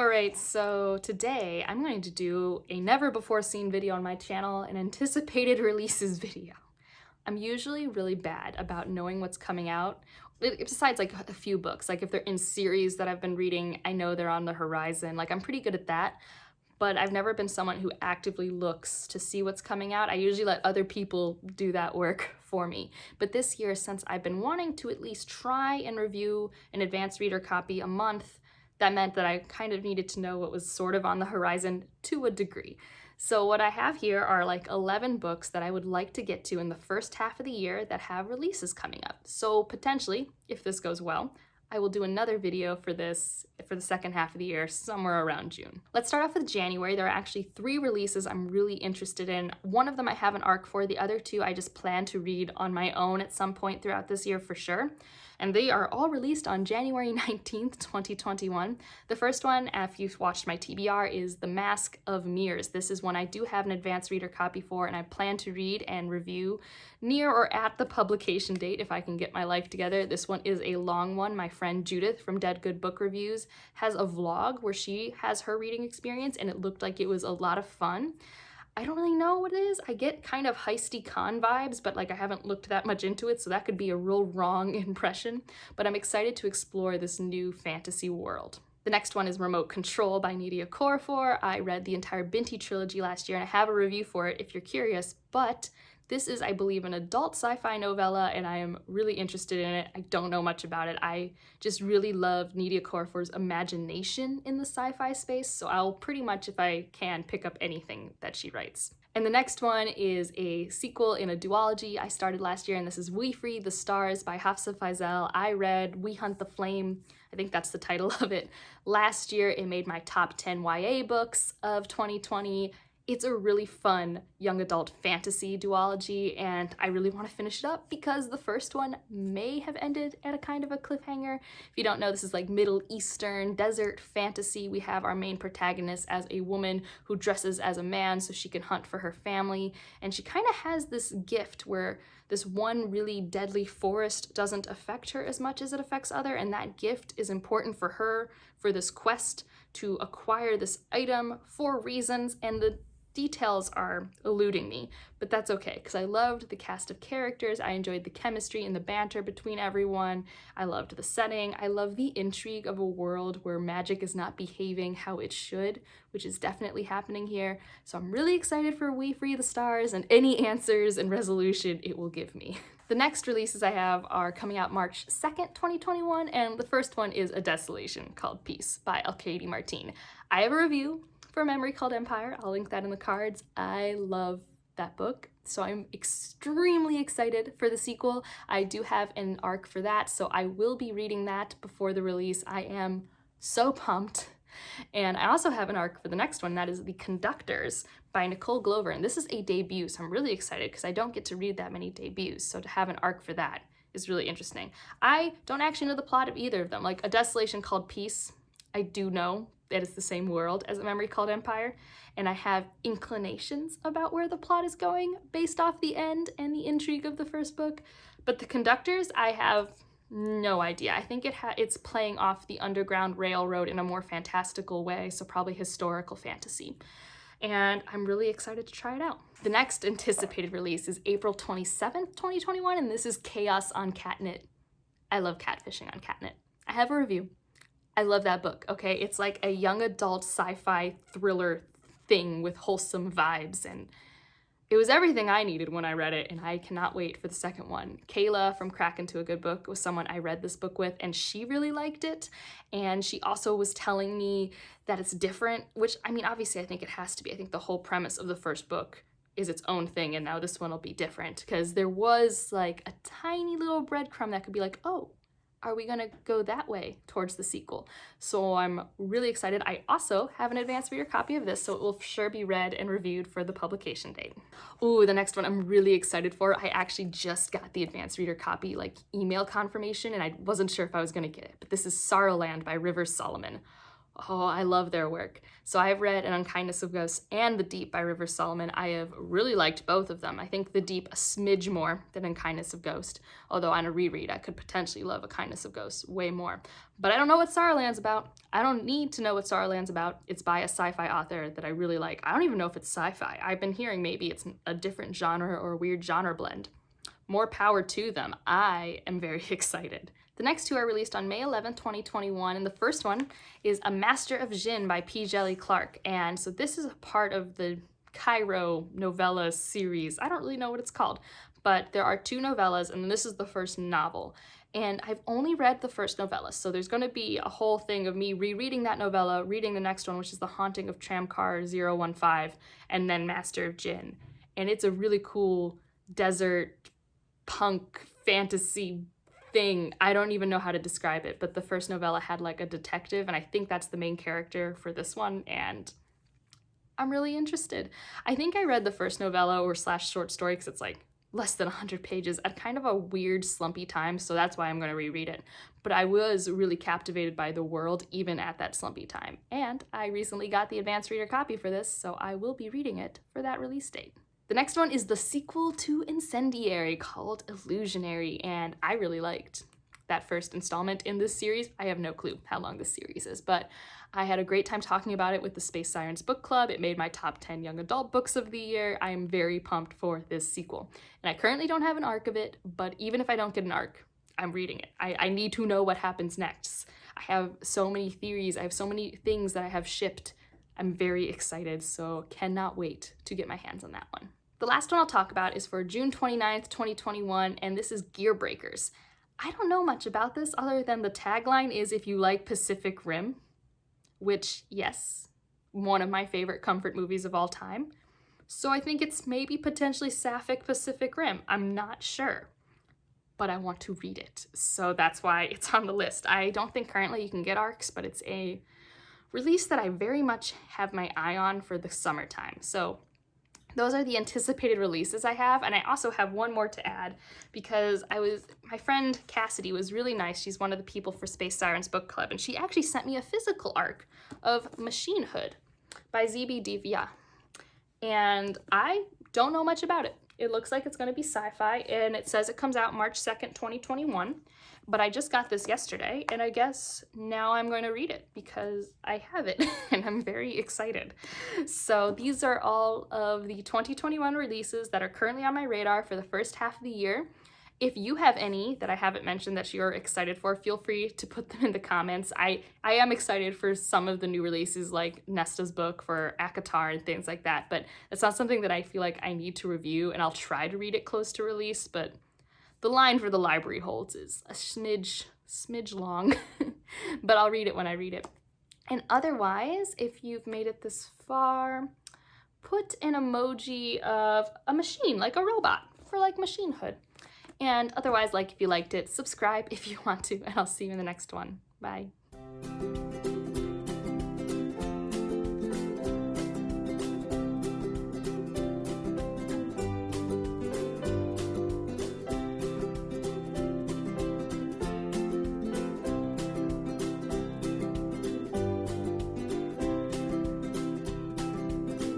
Alright, so today I'm going to do a never before seen video on my channel, an anticipated releases video. I'm usually really bad about knowing what's coming out, besides like a few books. Like if they're in series that I've been reading, I know they're on the horizon. Like I'm pretty good at that, but I've never been someone who actively looks to see what's coming out. I usually let other people do that work for me. But this year, since I've been wanting to at least try and review an advanced reader copy a month, that meant that I kind of needed to know what was sort of on the horizon to a degree. So what I have here are like 11 books that I would like to get to in the first half of the year that have releases coming up. So potentially, if this goes well, I will do another video for this for the second half of the year, somewhere around June. Let's start off with January. There are actually 3 releases I'm really interested in. One of them I have an arc for, the other 2 I just plan to read on my own at some point throughout this year for sure. And they are all released on January 19th, 2021. The first one, if you've watched my TBR, is The Mask of Mirrors. This is one I do have an advanced reader copy for, and I plan to read and review near or at the publication date if I can get my life together. This one is a long one. My friend Judith from Dead Good Book Reviews has a vlog where she has her reading experience, and it looked like it was a lot of fun. I don't really know what it is. I get kind of heisty con vibes, but like I haven't looked that much into it, so that could be a real wrong impression. But I'm excited to explore this new fantasy world. The next one is Remote Control by Nidia Okorafor. I read the entire Binti trilogy last year, and I have a review for it if you're curious, but this is, I believe, an adult sci-fi novella, and I am really interested in it. I don't know much about it. I just really love Nidia Okorafor's imagination in the sci-fi space, so I'll pretty much, if I can, pick up anything that she writes. And the next one is a sequel in a duology I started last year, and this is We Free the Stars by Hafsa Faizal. I read We Hunt the Flame, I think that's the title of it, last year. It made my top 10 YA books of 2020. It's a really fun young adult fantasy duology, and I really want to finish it up because the first one may have ended at a kind of a cliffhanger. If you don't know, this is like Middle Eastern desert fantasy. We have our main protagonist as a woman who dresses as a man so she can hunt for her family, and she kind of has this gift where this one really deadly forest doesn't affect her as much as it affects other, and that gift is important for her for this quest to acquire this item for reasons, and the details are eluding me, but that's okay because I loved the cast of characters. I enjoyed the chemistry and the banter between everyone. I loved the setting. I love the intrigue of a world where magic is not behaving how it should, which is definitely happening here. So I'm really excited for We Free the Stars and any answers and resolution it will give me. The next releases I have are coming out March 2nd, 2021, and the first one is A Desolation Called Peace by Alkady Martine. I have a review for Memory Called Empire. I'll link that in the cards. I love that book, so I'm extremely excited for the sequel. I do have an arc for that, so I will be reading that before the release. I am so pumped. And I also have an arc for the next one, that is The Conductors by Nicole Glover, and this is a debut, so I'm really excited because I don't get to read that many debuts, so to have an arc for that is really interesting. I don't actually know the plot of either of them. Like A Desolation Called Peace, I do know that it's the same world as A Memory Called Empire, and I have inclinations about where the plot is going based off the end and the intrigue of the first book, but The Conductors, I have no idea. I think it's playing off the Underground Railroad in a more fantastical way, so probably historical fantasy. And I'm really excited to try it out. The next anticipated release is April 27th, 2021, and this is Chaos on Catnip. I love catfishing on Catnip. I have a review. I love that book, okay? It's like a young adult sci-fi thriller thing with wholesome vibes, and it was everything I needed when I read it, and I cannot wait for the second one. Kayla from Crack Into a Good Book was someone I read this book with, and she really liked it, and she also was telling me that it's different, which, I mean, obviously I think it has to be. I think the whole premise of the first book is its own thing, and now this one will be different, because there was like a tiny little breadcrumb that could be like, oh, are we gonna go that way towards the sequel? So I'm really excited. I also have an advanced reader copy of this, so it will for sure be read and reviewed for the publication date. Ooh, the next one I'm really excited for. I actually just got the advanced reader copy, like email confirmation, and I wasn't sure if I was gonna get it, but this is Sorrowland by Rivers Solomon. Oh, I love their work. So I've read An Unkindness of Ghosts and The Deep by River Solomon. I have really liked both of them. I think The Deep a smidge more than Unkindness of Ghost, although on a reread I could potentially love A Kindness of Ghosts way more. But I don't know what Saurland's about. I don't need to know what Saurland's about. It's by a sci-fi author that I really like. I don't even know if it's sci-fi. I've been hearing maybe it's a different genre or a weird genre blend. More power to them. I am very excited. The next two are released on May 11th, 2021, and the first one is A Master of Djinn by P. Djeli Clark, and so this is a part of the Cairo novella series. I don't really know what it's called, but there are two novellas, and this is the first novel. And I've only read the first novella, so there's going to be a whole thing of me rereading that novella, reading the next one, which is The Haunting of Tramcar 015, and then Master of Djinn. And it's a really cool desert punk fantasy thing. I don't even know how to describe it, but the first novella had like a detective, and I think that's the main character for this one, and I'm really interested. I think I read the first novella or / short story because it's like less than 100 pages at kind of a weird slumpy time, so that's why I'm going to reread it. But I was really captivated by the world even at that slumpy time, and I recently got the advanced reader copy for this, so I will be reading it for that release date. The next one is the sequel to Incendiary called Illusionary, and I really liked that first installment in this series. I have no clue how long this series is, but I had a great time talking about it with the Space Sirens book club. It made my top 10 young adult books of the year. I am very pumped for this sequel. And I currently don't have an arc of it, but even if I don't get an arc, I'm reading it. I need to know what happens next. I have so many theories. I have so many things that I have shipped. I'm very excited, so cannot wait to get my hands on that one. The last one I'll talk about is for June 29th, 2021, and this is Gearbreakers. I don't know much about this other than the tagline is if you like Pacific Rim, which, yes, one of my favorite comfort movies of all time. So I think it's maybe potentially sapphic Pacific Rim. I'm not sure, but I want to read it. So that's why it's on the list. I don't think currently you can get ARCs, but it's a release that I very much have my eye on for the summertime. So those are the anticipated releases I have, and I also have one more to add because my friend Cassidy was really nice. She's one of the people for Space Sirens Book Club, and she actually sent me a physical arc of Machine Hood by ZB Divya. And I don't know much about it. It looks like it's going to be sci-fi, and it says it comes out March 2nd, 2021. But I just got this yesterday, and I guess now I'm going to read it because I have it, and I'm very excited. So these are all of the 2021 releases that are currently on my radar for the first half of the year. If you have any that I haven't mentioned that you're excited for, feel free to put them in the comments. I am excited for some of the new releases like Nesta's book for ACOTAR and things like that, but it's not something that I feel like I need to review, and I'll try to read it close to release, but the line for the library holds is a smidge long, but I'll read it when I read it. And otherwise, if you've made it this far, put an emoji of a machine, like a robot, for like Machine Hood. And otherwise, like if you liked it, subscribe if you want to, and I'll see you in the next one. Bye.